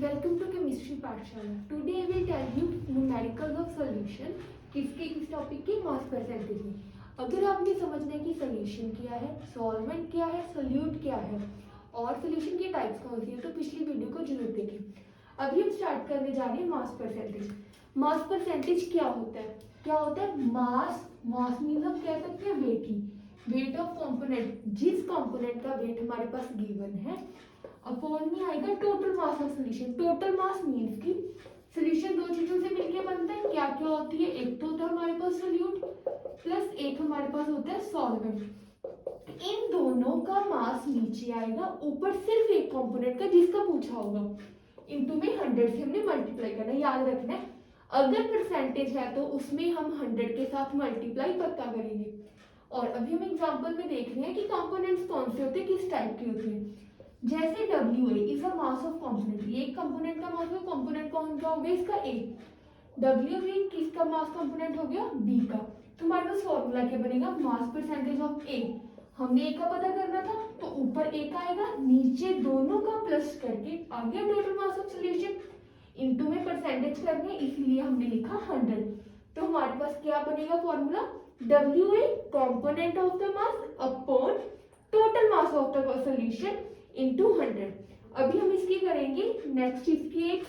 Welcome to Chemistry पाठशाला. Today I will tell you numericals of solution. किस topic की mass percentage में. अगर आपने समझना है कि सोल्यूशन क्या है, सॉल्वेंट क्या है, सोल्यूट क्या है और सोल्यूशन की टाइप्स कौन सी है, तो पिछली वीडियो को जरूर देखें. अभी हम स्टार्ट करने जा रहे हैं मास परसेंटेज. मास परसेंटेज क्या होता है? मास मीन्स हम कह सकते हैं वेट ही. वेट ऑफ कंपोनेंट, जिस कंपोनेंट का वेट हमारे पास गिवन है, अपॉन में आएगा total mass of solution. Total mass means की सोल्यूशन दो चीजों से मिलकर बनता है. क्या क्या होती है? एक तो होता है हमारे पास सोल्यूट प्लस एक हमारे पास होता है सॉल्वेंट. इन दोनों का मास नीचे आएगा, ऊपर सिर्फ एक कंपोनेंट का जिसका पूछा होगा. इनटू में 100 से हमने मल्टीप्लाई करना. याद रखना है, अगर परसेंटेज है तो उसमें हम 100 के साथ मल्टीप्लाई पक्का करेंगे. और अभी हम एग्जांपल में देख रहे हैं कि कंपोनेंट्स कौन से होते हैं, किस टाइप के होते हैं. जैसे WA is a mass of component. ये एक कंपोनेंट का मास है. कंपोनेंट कौन सा हो गया इसका? A. WB किसका मास कंपोनेंट हो गया? B का. तो हमारे पास फॉर्मूला क्या बनेगा? Mass percentage of A. हमने A का पता करना था तो ऊपर A का आएगा, नीचे दोनों का प्लस करके आ गया total mass of solution. Into में परसेंटेज करने, इसलिए हमने लिखा 100. तो हमारे पास क्या बनेगा formula? WA component of the mass upon total mass of the solution into 100. अभी हम इसकी करेंगे नेक्स्ट, इसकी एक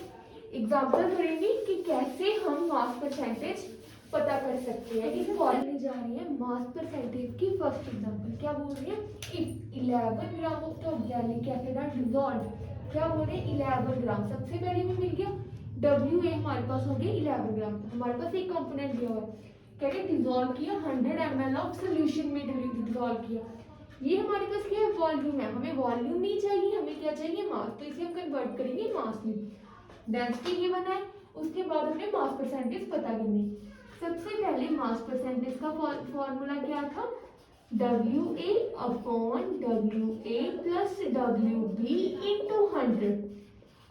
एग्जांपल करेंगे कि कैसे हम मास परसेंटेज पता कर सकते हैं. इस फॉर्मूले जा रही है मास परसेंटेज की फर्स्ट एग्जांपल. क्या बोल रही है? If 11 gram of the organic acid are dissolved. क्या बोल रहे हैं? 11 ग्राम. सबसे पहले में मिल गया WA हमारे पास हो गया 11 ग्राम. हमारे पास एक कंपोनेंट दिया हुआ है. क्या डिसॉल्व किया 100 ml ऑफ सोल्यूशन में डिसॉल्व किया. ये हमारे पास क्या है? वॉल्यूम है. हमें वॉल्यूम नहीं चाहिए, हमें क्या चाहिए? मास. तो इसे हम कन्वर्ट करेंगे मास में. डेंसिटी ये बना है, उसके बाद हमें मास परसेंटेज पता करनी. सबसे पहले मास परसेंटेज का फॉर्मूला क्या था? WA upon WA plus WB into 100.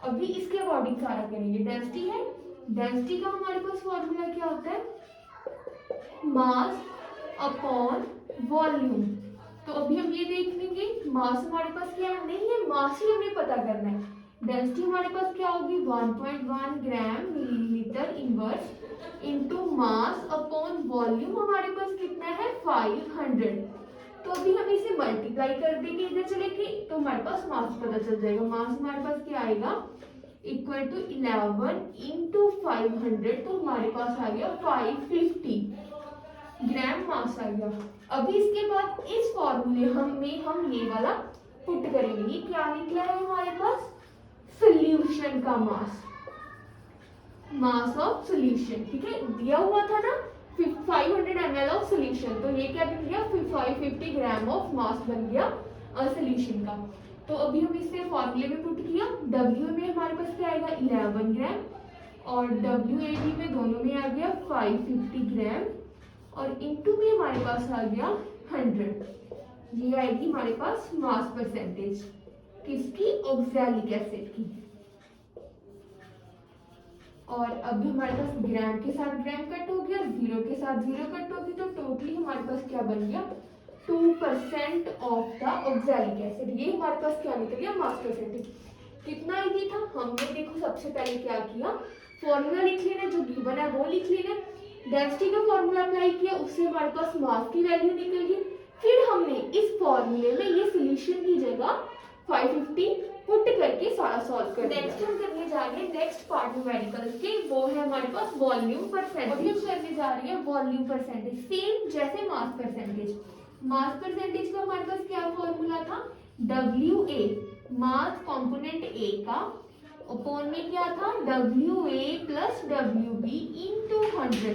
अभी इसके अकॉर्डिंग सारा करेंगे. डेंसिटी है, डेंसिटी का हमारे पास फॉर्मूला क्या होता है? मास अपॉन वॉल्यूम. तो अभी हम ये देख लेंगे मास हमारे पास क्या है? नहीं है, मास ही हमें पता करना है. डेंसिटी हमारे पास क्या होगी? 1.1 gram millilitre inverse into mass upon volume हमारे पास कितना है? 500. तो अभी हम इसे मल्टीप्लाई कर देंगे इधर चले के, तो हमारे पास मास पता चल जाएगा. मास हमारे पास क्या आएगा? Equal to 11 into 500. तो हमारे पास आ गया 550 ग्राम मास आ गया. अभी इसके बाद इस फॉर्मूले हम ये वाला पुट करेंगे. ये क्या निकला है हमारे पास? सोल्यूशन का मास, मास ऑफ सोल्यूशन. ठीक है, दिया हुआ था ना 500 ml ऑफ सोल्यूशन, तो ये क्या बन गया? 550 ग्राम ऑफ मास बन गया सोल्यूशन का. तो अभी हम इसे फॉर्मूले में पुट किया. W में हमारे पास क्या आएगा? 11 ग्राम और WAB में दोनों में आ गया 550 ग्राम और इनटू में हमारे पास आ गया 100. ये आएगी हमारे पास मास परसेंटेज किसकी? ऑक्सैलिक एसिड की. और अभी हमारे पास ग्राम के साथ ग्राम कट हो गया, जीरो के साथ जीरो कट हो गई, तो टोटली हमारे पास क्या बन गया? 2% ऑफ द ऑक्सैलिक एसिड. ये हमारे पास क्या निकल गया? Mass percentage. कितना इजी था. हमने देखो सबसे पहले क्या किया? फॉर्मूला लिख लेना, जो गिवन है वो लिख लेना. डेंसिटी का फॉर्मूला अप्लाई किया, उससे हमारे पास मास की वैल्यू निकल गई. फिर हमने इस फॉर्मूले में ये सोल्यूशन की जगह 550 पुट करके सारा सॉल्व कर दिया. नेक्स्ट हम करने जा रहे हैं नेक्स्ट पार्ट न्यूमेरिकल्स के, वो है हमारे पास वॉल्यूम परसेंटेज. अभी हम करने जा रहे हैं वॉल्यूम परसेंटेज, सेम जैसे मास परसेंटेज. मास परसेंटेज का हमारे पास क्या फॉर्मूला था? WA मास कंपोनेंट A का अपॉन में क्या था? WA plus WB into 100.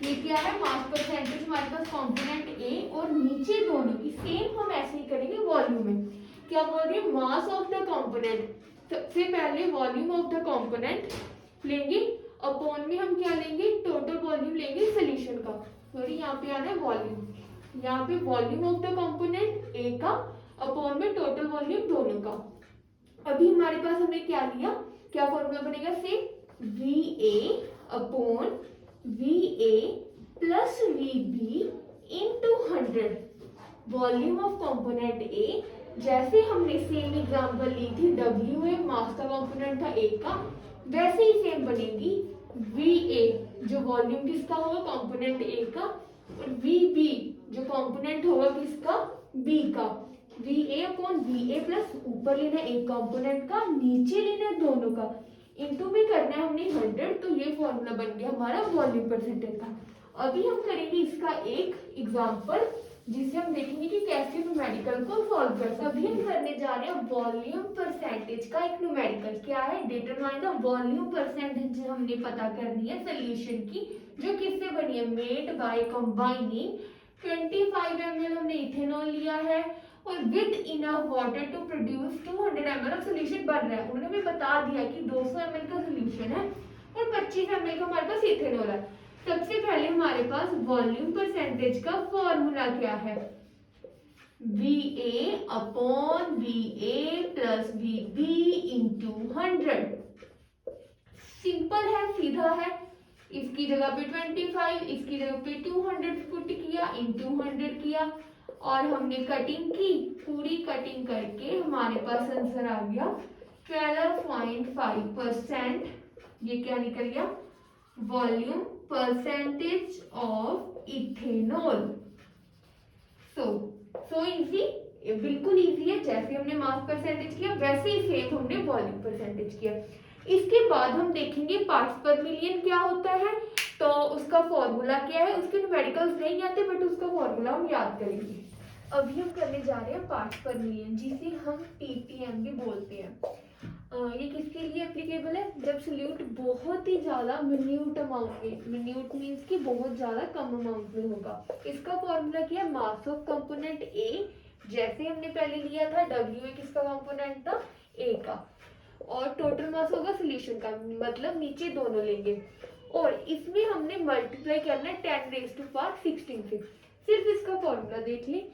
ये क्या है? मास परसेंटेज हमारे पास कंपोनेंट A और नीचे दोनों की सेम हम ऐसे ही करेंगे वॉल्यूम में. क्या बोल रही है? Mass of the component. सबसे पहले वॉल्यूम ऑफ द कंपोनेंट लेंगे, अपॉन में हम क्या लेंगे? टोटल वॉल्यूम लेंगे सोल्यूशन का. सॉरी, यहाँ पे आना है वॉल्यूम. यहाँ पे volume of the component A का अपॉन में टोटल वॉल्यूम दोनों का. अभी हमारे पास हमने क्या लिया? क्या फॉर्मूला बनेगा? से VA upon VA plus VB into 100. Volume of component A जैसे हमने सेम एग्जांपल ली थी डब्ल्यू ए मास का कंपोनेंट था ए का, वैसे ही सेम बनेगी वी ए जो वॉल्यूम किसका होगा कंपोनेंट ए का, और वी बी जो कंपोनेंट होगा किसका बी का। V A upon V A plus ऊपर लेना एक कंपोनेंट का, नीचे लेना दोनों का, इनटू में करना है हमने 100, तो ये फॉर्मूला बन गया हमारा वॉल्यूम परसेंटेज का। अभी हम करेंगे इसका एक एग्जांपल जिससे हम देखेंगे कि कैसे न्यूमेरिकल को सॉल्व कर सकते हैं। अभी हम करने जा रहे हैं वॉल्यूम परसेंटेज का एक न्यूमेरिकल। क्या है? डिटरमाइन द वॉल्यूम परसेंटेज हमने पता करनी है सोल्यूशन की, जो किससे बनी है? मेड बाय कंबाइनिंग 25 ml हमने इथेनॉल लिया है और with enough water to produce 200 ml of solution बन रहा है। उन्होंने हमें बता दिया कि 200 ml का सोल्यूशन है और 25 ml का हमारे पास इथेनॉल है। सबसे पहले हमारे पास वॉल्यूम परसेंटेज का फॉर्मूला क्या है? VA upon VA plus VB into 100। Simple है, सीधा है। इसकी जगह पे 25, इसकी जगह पे 200 पुट किया, इंटू 100 किया और हमने कटिंग की। पूरी कटिंग करके हमारे पास आंसर आ गया 12.5%। ये क्या निकल गया? Volume percentage of ethanol. So easy, बिल्कुल इजी है। जैसे हमने मास परसेंटेज किया वैसे ही सेम हमने वॉल्यूम परसेंटेज किया। इसके बाद हम देखेंगे पार्ट्स पर मिलियन क्या होता है, तो उसका फॉर्मूला क्या है। उसके न्यूमेरिकल्स नहीं आते बट उसका फॉर्मूला हम याद करेंगे। अभी हम करने जा रहे हैं पार्ट्स पर मिलियन, जिसे हम ppm भी बोलते हैं। ये किसके लिए एप्लीकेबल है? जब सोल्यूट बहुत ही ज़्यादा मिन्यूट अमाउंट में, मिन्यूट मीन्स कि बहुत ज़्यादा कम अमाउंट में होगा। इसका फॉर्मूला क्या है? मास ऑफ कंपोनेंट ए, जैसे हमने पहले लिया था डब्ल्यू ए किसका कंपोनेंट था? ए का, और टोटल मास होगा सोल्यूशन का, मतलब नीचे दोनों लेंगे और इसमें हमने मल्टीप्लाई करना है 10⁻16 से। सिर्फ इसका फॉर्मूला देख लें।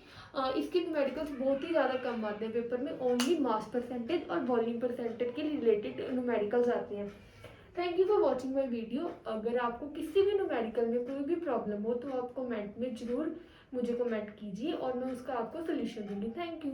इसके न्यूमेरिकल्स बहुत ही ज़्यादा कम आते हैं पेपर में, ओनली मास परसेंटेज और वॉल्यूम परसेंटेज के रिलेटेड न्यूमेरिकल्स आते हैं। Thank you for watching my video. अगर आपको किसी भी न्यूमेरिकल में कोई भी प्रॉब्लम हो तो आप कमेंट में ज़रूर मुझे कमेंट कीजिए और मैं उसका आपको सोल्यूशन दूंगी। Thank you.